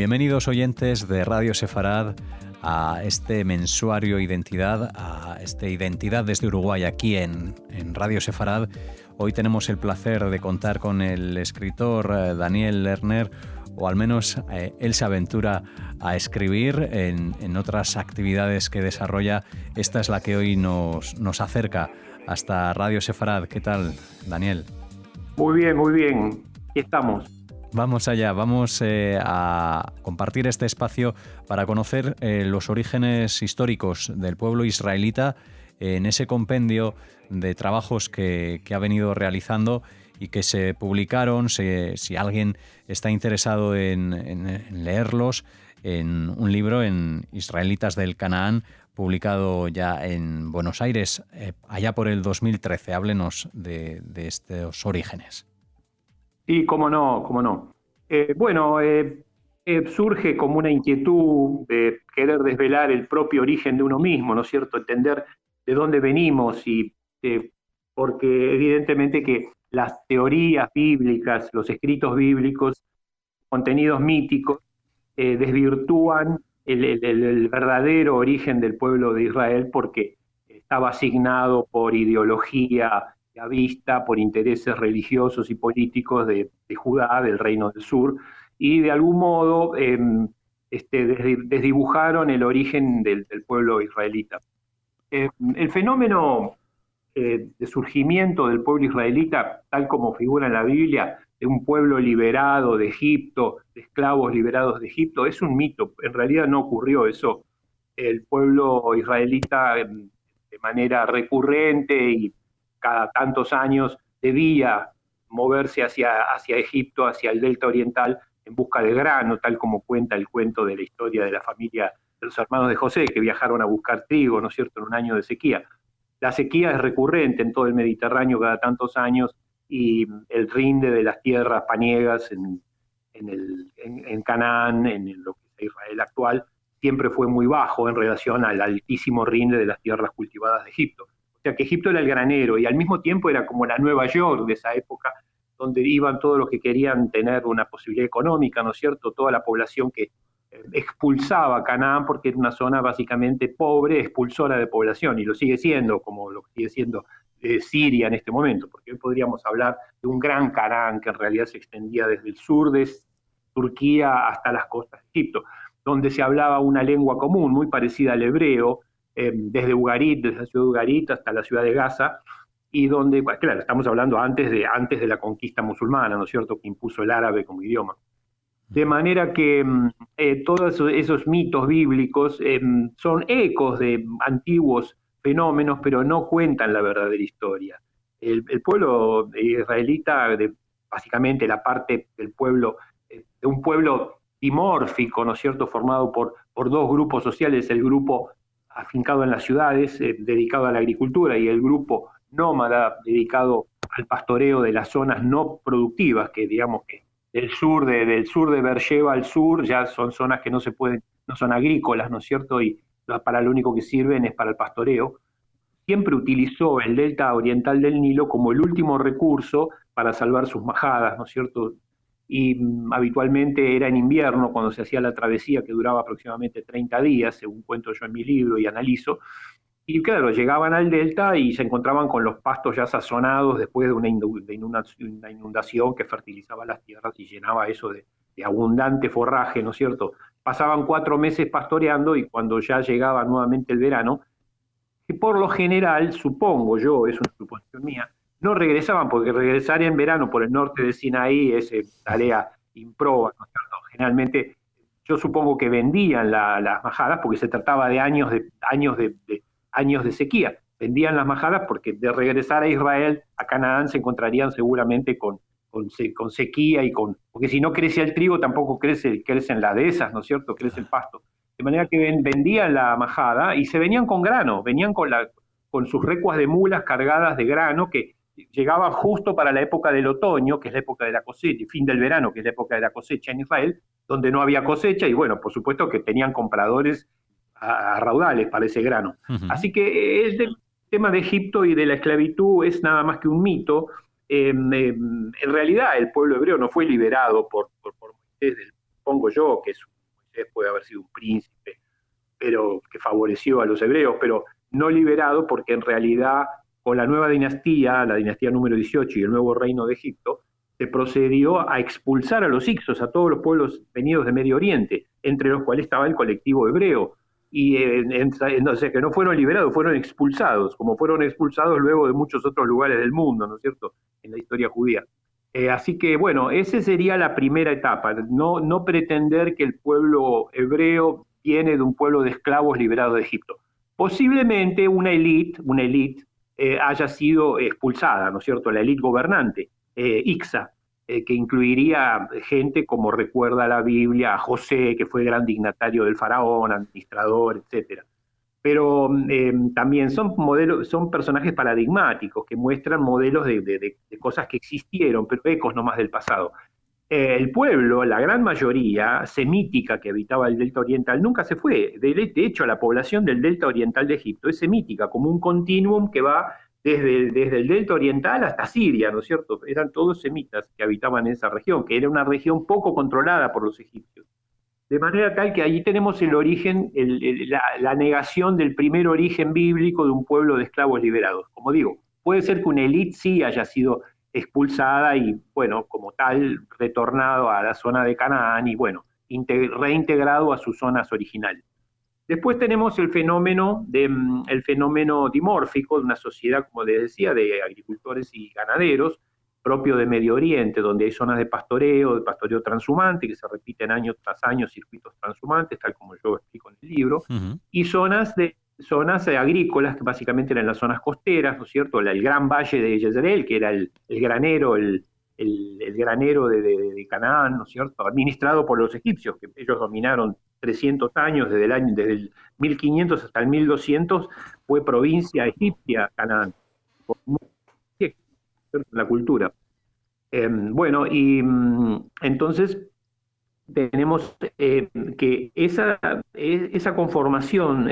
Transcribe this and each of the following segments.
Bienvenidos oyentes de Radio Sefarad a este mensuario Identidad, a este Identidad desde Uruguay aquí en Radio Sefarad. Hoy tenemos el placer de contar con el escritor Daniel Lerner, o al menos él se aventura a escribir en otras actividades que desarrolla. Esta es la que hoy nos acerca hasta Radio Sefarad. ¿Qué tal, Daniel? Muy bien. Aquí estamos. Vamos allá, vamos a compartir este espacio para conocer los orígenes históricos del pueblo israelita en ese compendio de trabajos que ha venido realizando y que se publicaron, si alguien está interesado en leerlos, en un libro, en Israelitas del Canaán, publicado ya en Buenos Aires, allá por el 2013. Háblenos de estos orígenes. Sí, cómo no. Surge como una inquietud de querer desvelar el propio origen de uno mismo, ¿no es cierto? Entender de dónde venimos porque evidentemente que las teorías bíblicas, los escritos bíblicos, contenidos míticos, desvirtúan el verdadero origen del pueblo de Israel porque estaba asignado por ideología vista, por intereses religiosos y políticos de Judá, del Reino del Sur, y de algún modo desdibujaron el origen del pueblo israelita. El fenómeno de surgimiento del pueblo israelita, tal como figura en la Biblia, de un pueblo liberado de Egipto, de esclavos liberados de Egipto, es un mito. En realidad no ocurrió eso. El pueblo israelita, de manera recurrente y cada tantos años, debía moverse hacia Egipto, hacia el delta oriental, en busca de grano, tal como cuenta el cuento de la historia de la familia de los hermanos de José, que viajaron a buscar trigo, ¿no es cierto?, en un año de sequía. La sequía es recurrente en todo el Mediterráneo cada tantos años, y el rinde de las tierras paniegas en Canaán, en lo que es Israel actual, siempre fue muy bajo en relación al altísimo rinde de las tierras cultivadas de Egipto. O sea que Egipto era el granero y al mismo tiempo era como la Nueva York de esa época, donde iban todos los que querían tener una posibilidad económica, ¿no es cierto? Toda la población que expulsaba a Canaán porque era una zona básicamente pobre, expulsora de población, y lo sigue siendo, como lo sigue siendo Siria en este momento, porque hoy podríamos hablar de un gran Canaán que en realidad se extendía desde el sur de Turquía hasta las costas de Egipto, donde se hablaba una lengua común muy parecida al hebreo, desde Ugarit, desde la ciudad de Ugarit hasta la ciudad de Gaza, y donde, claro, estamos hablando antes de la conquista musulmana, ¿no es cierto?, que impuso el árabe como idioma. De manera que todos esos mitos bíblicos son ecos de antiguos fenómenos, pero no cuentan la verdadera historia. El pueblo israelita, básicamente la parte del pueblo, de un pueblo dimórfico, ¿no es cierto?, formado por dos grupos sociales, el grupo afincado en las ciudades, dedicado a la agricultura, y el grupo nómada, dedicado al pastoreo de las zonas no productivas, que digamos que del sur de Beersheba al sur ya son zonas que no son agrícolas, ¿no es cierto?, y para lo único que sirven es para el pastoreo. Siempre utilizó el delta oriental del Nilo como el último recurso para salvar sus majadas, ¿no es cierto?, y habitualmente era en invierno cuando se hacía la travesía, que duraba aproximadamente 30 días, según cuento yo en mi libro y analizo. Y claro, llegaban al delta y se encontraban con los pastos ya sazonados después de una inundación que fertilizaba las tierras y llenaba eso de abundante forraje, ¿no es cierto? Pasaban 4 meses pastoreando, y cuando ya llegaba nuevamente el verano, que por lo general, supongo yo, es una suposición mía, no regresaban, porque regresar en verano por el norte de Sinaí es tarea improba, ¿no es cierto? Generalmente yo supongo que vendían las majadas, porque se trataba de años de sequía. Vendían las majadas porque de regresar a Israel, a Canaán, se encontrarían seguramente con sequía, porque si no crece el trigo, tampoco crecen las dehesas, ¿no es cierto?, crece el pasto. De manera que vendían la majada y se venían con grano, venían con sus recuas de mulas cargadas de grano, que llegaba justo para la época del otoño, que es la época de la cosecha, y fin del verano, que es la época de la cosecha en Israel, donde no había cosecha, y bueno, por supuesto que tenían compradores a raudales para ese grano. Uh-huh. Así que el tema de Egipto y de la esclavitud es nada más que un mito. En realidad el pueblo hebreo no fue liberado por Moisés, supongo yo, que es Moisés puede haber sido un príncipe, pero que favoreció a los hebreos, pero no liberado porque en realidad con la nueva dinastía, la dinastía número 18 y el nuevo reino de Egipto, se procedió a expulsar a los hicsos, a todos los pueblos venidos de Medio Oriente, entre los cuales estaba el colectivo hebreo. Y o sea, que no fueron liberados, fueron expulsados, como fueron expulsados luego de muchos otros lugares del mundo, ¿no es cierto?, en la historia judía. Así que, bueno, esa sería la primera etapa, no pretender que el pueblo hebreo viene de un pueblo de esclavos liberados de Egipto. Posiblemente una élite haya sido expulsada, ¿no es cierto?, la élite gobernante, Ixa, que incluiría gente como recuerda la Biblia, a José, que fue gran dignatario del faraón, administrador, etcétera. Pero también son personajes paradigmáticos que muestran modelos de cosas que existieron, pero ecos nomás del pasado. El pueblo, la gran mayoría semítica que habitaba el delta oriental, nunca se fue. De hecho, la población del delta oriental de Egipto es semítica, como un continuum que va desde el delta oriental hasta Siria, ¿no es cierto? Eran todos semitas que habitaban en esa región, que era una región poco controlada por los egipcios. De manera tal que allí tenemos el origen, la negación del primer origen bíblico de un pueblo de esclavos liberados. Como digo, puede ser que una élite sí haya sido expulsada y, bueno, como tal, retornado a la zona de Canaán y, bueno, reintegrado a sus zonas originales. Después tenemos el fenómeno dimórfico de una sociedad, como les decía, de agricultores y ganaderos, propio de Medio Oriente, donde hay zonas de pastoreo transhumante, que se repiten año tras año, circuitos transhumantes, tal como yo explico en el libro, y zonas agrícolas, que básicamente eran las zonas costeras, ¿no es cierto? El gran valle de Jezreel, que era el granero, el granero de Canaán, ¿no es cierto?, administrado por los egipcios, que ellos dominaron 300 años, desde el 1500 hasta el 1200, fue provincia egipcia Canaán, por la cultura. Bueno, y entonces tenemos que esa conformación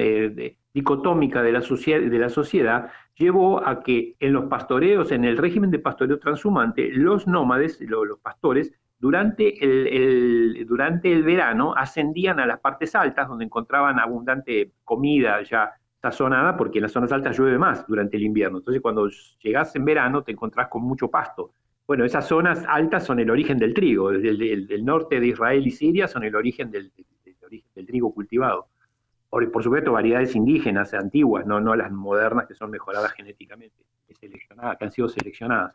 dicotómica de la sociedad llevó a que en los pastoreos, en el régimen de pastoreo transhumante, los nómades, los pastores, durante el verano ascendían a las partes altas, donde encontraban abundante comida ya sazonada, porque en las zonas altas llueve más durante el invierno. Entonces, cuando llegás en verano, te encontrás con mucho pasto. Bueno, esas zonas altas son el origen del trigo. El norte de Israel y Siria son el origen del trigo cultivado. Por supuesto, variedades indígenas antiguas, no las modernas que son mejoradas genéticamente, que han sido seleccionadas.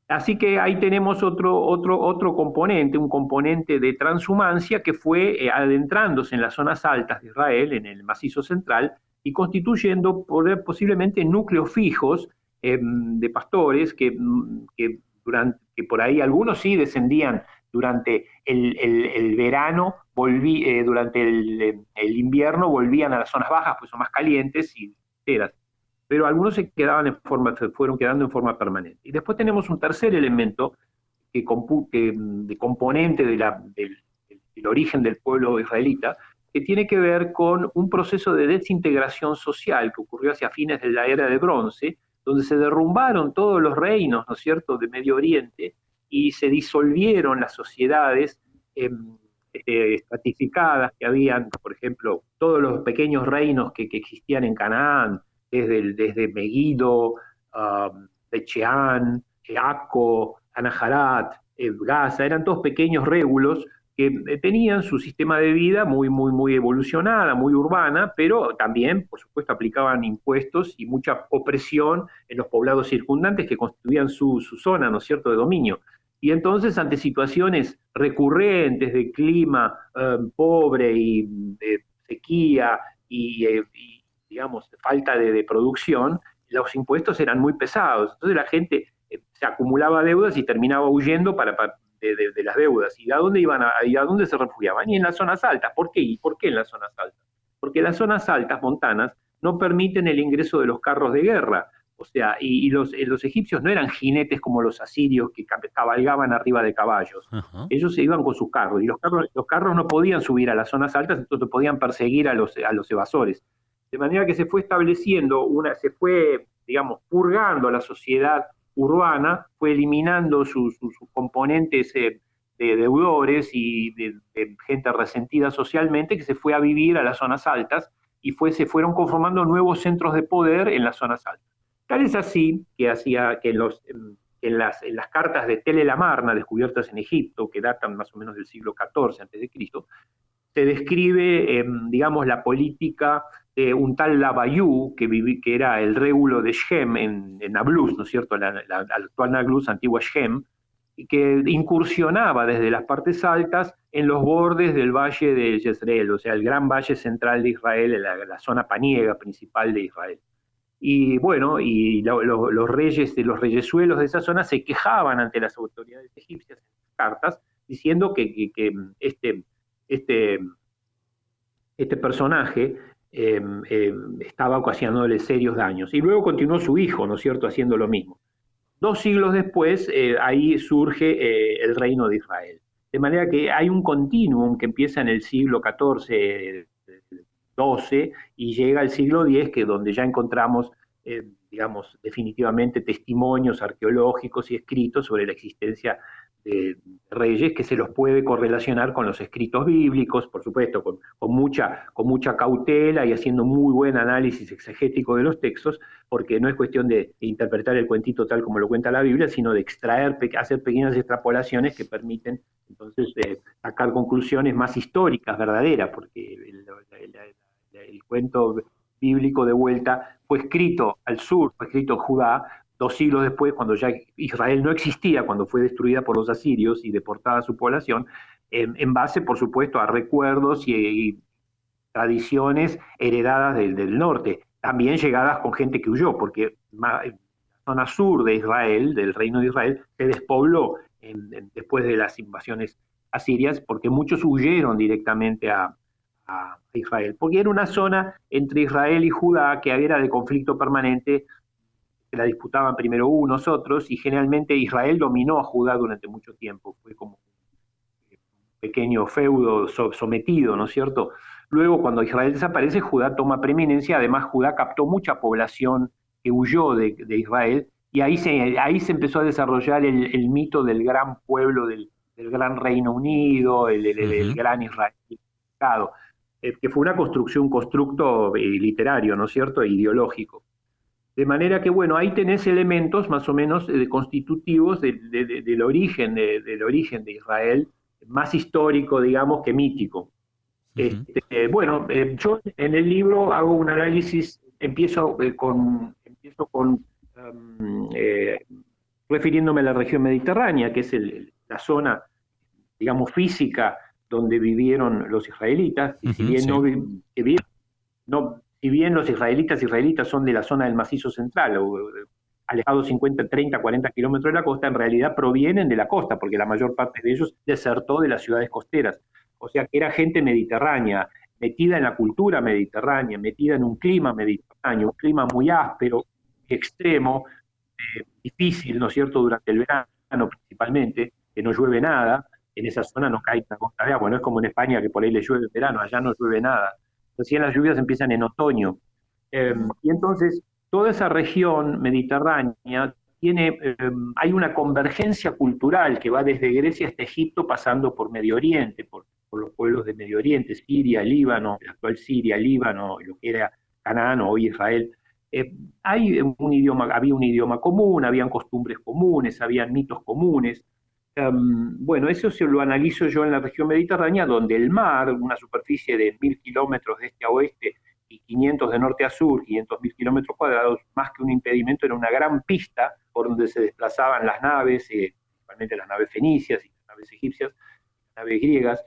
Así que ahí tenemos otro componente, un componente de transhumancia que fue adentrándose en las zonas altas de Israel, en el macizo central, y constituyendo posiblemente núcleos fijos de pastores que por ahí algunos sí descendían durante el verano, durante el invierno volvían a las zonas bajas, pues son más calientes y enteras. Pero algunos se fueron quedando en forma permanente. Y después tenemos un tercer elemento de componente del origen del pueblo israelita, que tiene que ver con un proceso de desintegración social que ocurrió hacia fines de la era de bronce, donde se derrumbaron todos los reinos, ¿no es cierto?, de Medio Oriente, y se disolvieron las sociedades estratificadas que habían, por ejemplo, todos los pequeños reinos que existían en Canaán, desde Megiddo, Becheán, Acco, Anaharat, Gaza, eran todos pequeños régulos que tenían su sistema de vida muy evolucionada, muy urbana, pero también, por supuesto, aplicaban impuestos y mucha opresión en los poblados circundantes que constituían su zona, ¿no es cierto?, de dominio. Y entonces, ante situaciones recurrentes de clima pobre y de sequía y digamos, falta de producción, los impuestos eran muy pesados. Entonces la gente se acumulaba deudas y terminaba huyendo de las deudas. ¿Y a dónde iban? ¿Y a dónde se refugiaban? Y en las zonas altas. ¿Por qué? ¿Y por qué en las zonas altas? Porque las zonas altas, montanas, no permiten el ingreso de los carros de guerra. O sea, y los egipcios no eran jinetes como los asirios que cabalgaban arriba de caballos. Uh-huh. Ellos se iban con sus carros, y los carros no podían subir a las zonas altas, entonces podían perseguir a los evasores. De manera que se fue estableciendo, se fue, digamos, purgando la sociedad urbana, fue eliminando sus componentes de de deudores y de gente resentida socialmente que se fue a vivir a las zonas altas y se fueron conformando nuevos centros de poder en las zonas altas. Tal es así que hacía que en las cartas de Tel el Amarna, descubiertas en Egipto, que datan más o menos del siglo XIV a.C., se describe, digamos, la política de un tal Labayú, que era el régulo de Shem en Nablus, ¿no es cierto?, la actual Nablus, antigua Shem, y que incursionaba desde las partes altas en los bordes del valle de Jezreel, o sea, el gran valle central de Israel, la zona paniega principal de Israel. Y bueno, y los reyes de los reyesuelos de esa zona se quejaban ante las autoridades egipcias en sus cartas, diciendo que este personaje estaba ocasionándole serios daños. Y luego continuó su hijo, ¿no es cierto?, haciendo lo mismo. 2 siglos después, ahí surge el reino de Israel. De manera que hay un continuum que empieza en el siglo XIV, XII, y llega al siglo X, que donde ya encontramos, digamos, definitivamente testimonios arqueológicos y escritos sobre la existencia de reyes, que se los puede correlacionar con los escritos bíblicos, por supuesto, con mucha cautela y haciendo muy buen análisis exegético de los textos, porque no es cuestión de interpretar el cuentito tal como lo cuenta la Biblia, sino de extraer, hacer pequeñas extrapolaciones que permiten entonces sacar conclusiones más históricas, verdaderas, porque el cuento bíblico de vuelta fue escrito al sur, fue escrito en Judá, 2 siglos después, cuando ya Israel no existía, cuando fue destruida por los asirios y deportada a su población, en base, por supuesto, a recuerdos y tradiciones heredadas del norte, también llegadas con gente que huyó, porque la zona sur de Israel, del reino de Israel, se despobló después de las invasiones asirias, porque muchos huyeron directamente a Israel, porque era una zona entre Israel y Judá que era de conflicto permanente, que la disputaban primero unos otros, y generalmente Israel dominó a Judá durante mucho tiempo, fue como un pequeño feudo sometido, ¿no es cierto? Luego, cuando Israel desaparece, Judá toma preeminencia, además Judá captó mucha población que huyó de Israel, y ahí se empezó a desarrollar el mito del gran pueblo, del gran Reino Unido, el gran Israel, que fue una construcción, un constructo literario, ¿no es cierto?, e ideológico. De manera que, bueno, ahí tenés elementos más o menos constitutivos del origen de Israel, más histórico, digamos, que mítico. Bueno, yo en el libro hago un análisis, empiezo refiriéndome a la región mediterránea, que es la zona, digamos, física donde vivieron los israelitas, y si bien los israelitas son de la zona del macizo central, alejados 50, 30, 40 kilómetros de la costa, en realidad provienen de la costa, porque la mayor parte de ellos desertó de las ciudades costeras. O sea que era gente mediterránea, metida en la cultura mediterránea, metida en un clima mediterráneo, un clima muy áspero, extremo, difícil, ¿no es cierto?, durante el verano principalmente, que no llueve nada, en esa zona no cae una gota de agua, no es como en España que por ahí le llueve en verano, allá no llueve nada. Recién las lluvias empiezan en otoño. Y entonces, toda esa región mediterránea hay una convergencia cultural que va desde Grecia hasta Egipto, pasando por Medio Oriente, por los pueblos de Medio Oriente, Siria, Líbano, la actual Siria, Líbano, lo que era Canaán o hoy Israel. Había un idioma común, habían costumbres comunes, habían mitos comunes. Bueno, eso se lo analizo yo en la región mediterránea, donde el mar, una superficie de 1000 kilómetros de este a oeste y 500 de norte a sur, 500.000 kilómetros cuadrados, más que un impedimento, era una gran pista por donde se desplazaban las naves, principalmente las naves fenicias y las naves egipcias, las naves griegas,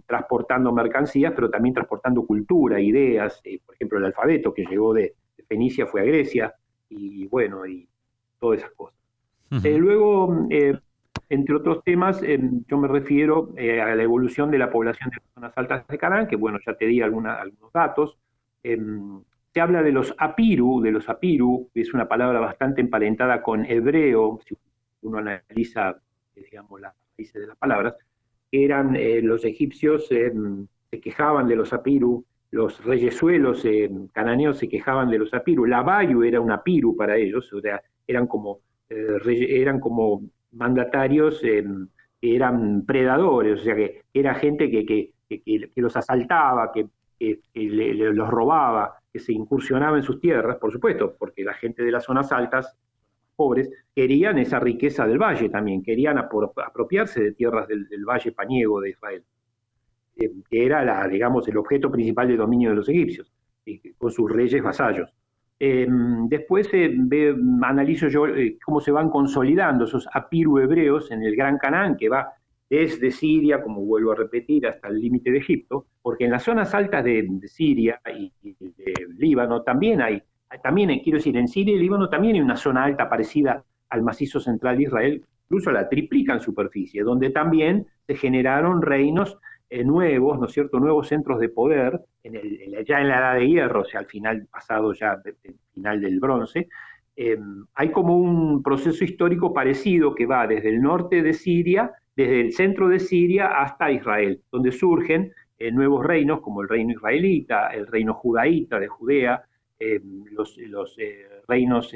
transportando mercancías, pero también transportando cultura, ideas, por ejemplo el alfabeto que llegó de Fenicia fue a Grecia, y bueno, y todas esas cosas. Luego, entre otros temas, yo me refiero a la evolución de la población de las zonas altas de Canaán, que bueno, ya te di algunos datos. Se habla de los apiru, que es una palabra bastante emparentada con hebreo, si uno analiza, digamos, las raíces de las palabras, que eran los egipcios se quejaban de los apiru, los reyesuelos cananeos se quejaban de los apiru, la bayu era un apiru para ellos, o sea, eran como mandatarios eran predadores, o sea, que era gente que los asaltaba, los robaba, que se incursionaba en sus tierras, por supuesto, porque la gente de las zonas altas, pobres, querían esa riqueza del valle también, querían apropiarse de tierras del valle paniego de Israel, que era, digamos, el objeto principal de dominio de los egipcios, con sus reyes vasallos. Después analizo yo cómo se van consolidando esos apiru hebreos en el Gran Canaán, que va desde Siria, como vuelvo a repetir, hasta el límite de Egipto, porque en las zonas altas de Siria y de Líbano quiero decir, en Siria y Líbano también hay una zona alta parecida al macizo central de Israel, incluso la triplica en superficie, donde también se generaron reinos nuevos, ¿no es cierto?, nuevos centros de poder, ya en la Edad de Hierro, o sea, al final, pasado ya el final del Bronce. Hay como un proceso histórico parecido que va desde el norte de Siria, desde el centro de Siria hasta Israel, donde surgen nuevos reinos como el reino israelita, el reino judaíta de Judea, los reinos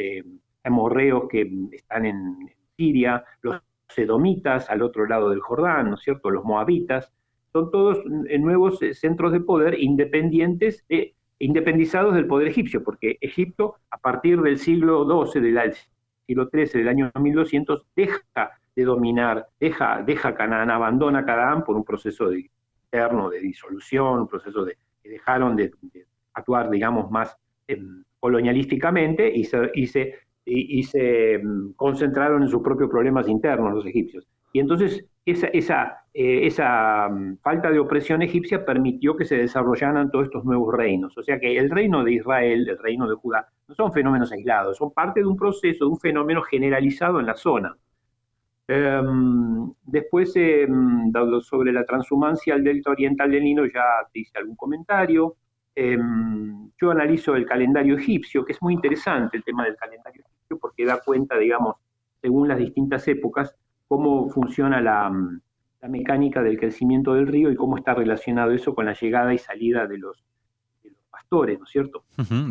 amorreos que están en Siria, los edomitas al otro lado del Jordán, ¿no es cierto?, los moabitas. Son todos nuevos centros de poder independizados del poder egipcio, porque Egipto, a partir del siglo XII, del siglo XIII, del año 1200, deja de dominar, deja Canaán, abandona Canaán por un proceso interno de disolución, un proceso que dejaron de actuar, digamos, más colonialísticamente y se concentraron en sus propios problemas internos los egipcios. Y entonces esa falta de opresión egipcia permitió que se desarrollaran todos estos nuevos reinos. O sea que el reino de Israel, el reino de Judá, no son fenómenos aislados, son parte de un proceso, de un fenómeno generalizado en la zona. Después, sobre la transhumancia al delta oriental del Nilo, ya te hice algún comentario. Yo analizo el calendario egipcio, que es muy interesante el tema del calendario egipcio, porque da cuenta, digamos, según las distintas épocas, cómo funciona la mecánica del crecimiento del río y cómo está relacionado eso con la llegada y salida de los pastores, ¿no es cierto?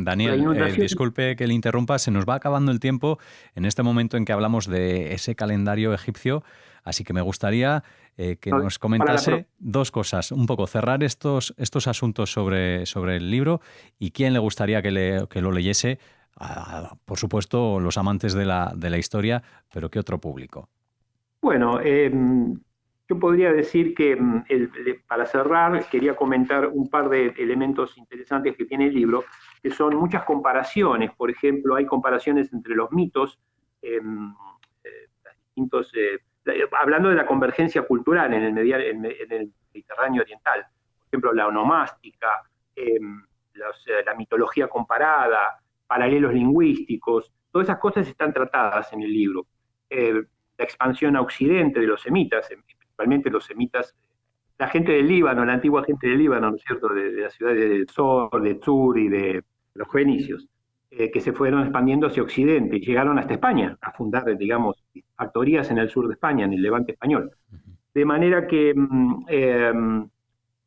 Daniel, disculpe que le interrumpa, se nos va acabando el tiempo en este momento en que hablamos de ese calendario egipcio, así que me gustaría que nos comentase dos cosas, un poco cerrar estos asuntos sobre el libro y quién le gustaría que lo leyese, por supuesto los amantes de la historia, pero ¿qué otro público? Bueno, yo podría decir que para cerrar quería comentar un par de elementos interesantes que tiene el libro, que son muchas comparaciones. Por ejemplo, hay comparaciones entre los mitos, hablando de la convergencia cultural en el Mediterráneo oriental. Por ejemplo, la onomástica, la mitología comparada, paralelos lingüísticos, todas esas cosas están tratadas en el libro. La expansión a occidente de los semitas, principalmente los semitas, la gente del Líbano, la antigua gente del Líbano, ¿no es cierto?, de las ciudades de Zor, de Tzur y de los fenicios, que se fueron expandiendo hacia occidente y llegaron hasta España, a fundar, digamos, factorías en el sur de España, en el Levante español. De manera que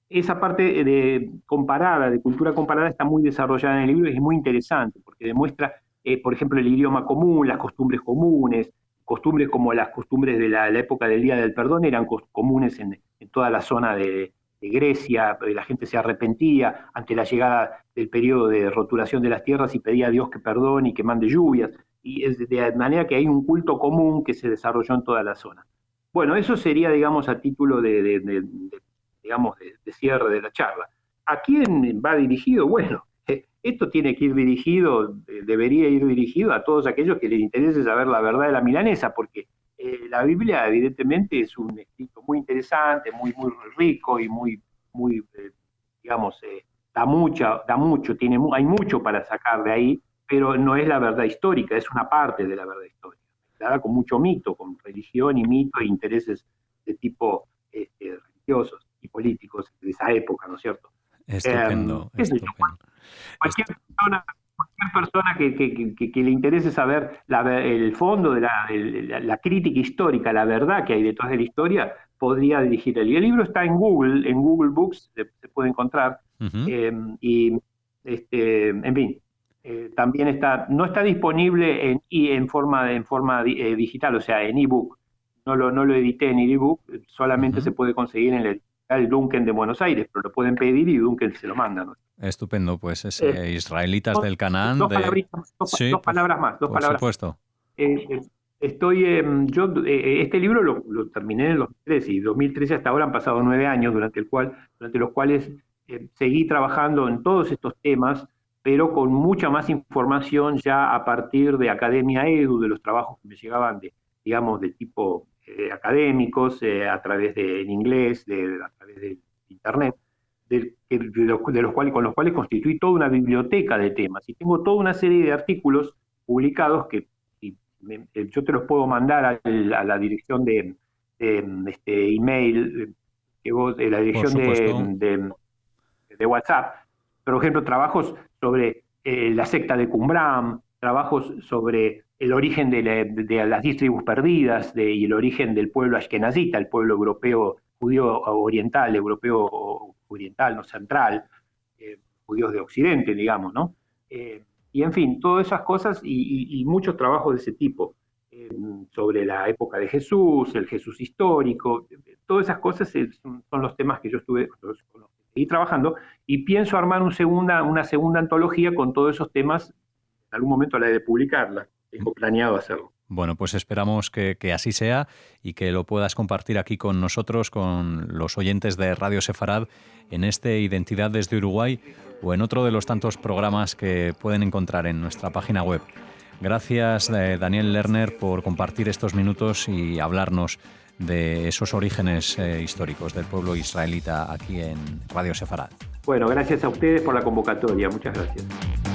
esa parte de cultura comparada, está muy desarrollada en el libro y es muy interesante, porque demuestra, por ejemplo, el idioma común, las costumbres comunes, costumbres como las costumbres de la época del Día del Perdón eran comunes en toda la zona de Grecia. La gente se arrepentía ante la llegada del periodo de roturación de las tierras y pedía a Dios que perdone y que mande lluvias, y es de manera que hay un culto común que se desarrolló en toda la zona. Bueno, eso sería, digamos, a título de cierre de la charla. ¿A quién va dirigido? Bueno, esto tiene que ir dirigido, debería ir dirigido a todos aquellos que les interese saber la verdad de la milanesa, porque la Biblia evidentemente es un escrito muy interesante, muy rico y da mucho, hay mucho para sacar de ahí, pero no es la verdad histórica, es una parte de la verdad histórica, mezclada con mucho mito, con religión y mito e intereses de tipo religiosos y políticos de esa época, ¿no es cierto? Estupendo. Cualquier persona que le interese saber el fondo de la crítica histórica, la verdad que hay detrás de la historia, podría dirigir el libro. Está en Google Books, se puede encontrar. En fin, también no está disponible en forma digital, o sea, en ebook. no lo edité en ebook, solamente se puede conseguir en el Duncan de Buenos Aires, pero lo pueden pedir y Duncan se lo manda, ¿no? Estupendo, pues es Israelitas del Canaán. Dos palabras más. Por supuesto. Este libro lo terminé en el 2013, y 2013 hasta ahora han pasado 9 años, durante los cuales seguí trabajando en todos estos temas, pero con mucha más información ya a partir de Academia Edu, de los trabajos que me llegaban de tipo académicos, a través en inglés, a través de internet, con los cuales constituí toda una biblioteca de temas. Y tengo toda una serie de artículos publicados que yo te los puedo mandar a la dirección de email, la dirección de WhatsApp. Por ejemplo, trabajos sobre la secta de Qumran, trabajos sobre el origen de las 10 tribus perdidas y el origen del pueblo ashkenazita, el pueblo europeo, judío oriental, no central, judíos de Occidente, digamos, ¿no? Y en fin, todas esas cosas y muchos trabajos de ese tipo, sobre la época de Jesús, el Jesús histórico, todas esas cosas son los temas que yo seguí trabajando, y pienso armar una segunda antología con todos esos temas. En algún momento la he de publicarla, tengo planeado hacerlo. Bueno, pues esperamos que así sea y que lo puedas compartir aquí con nosotros, con los oyentes de Radio Sefarad, en este Identidad desde Uruguay o en otro de los tantos programas que pueden encontrar en nuestra página web. Gracias, Daniel Lerner, por compartir estos minutos y hablarnos de esos orígenes históricos del pueblo israelita aquí en Radio Sefarad. Bueno, gracias a ustedes por la convocatoria. Muchas gracias.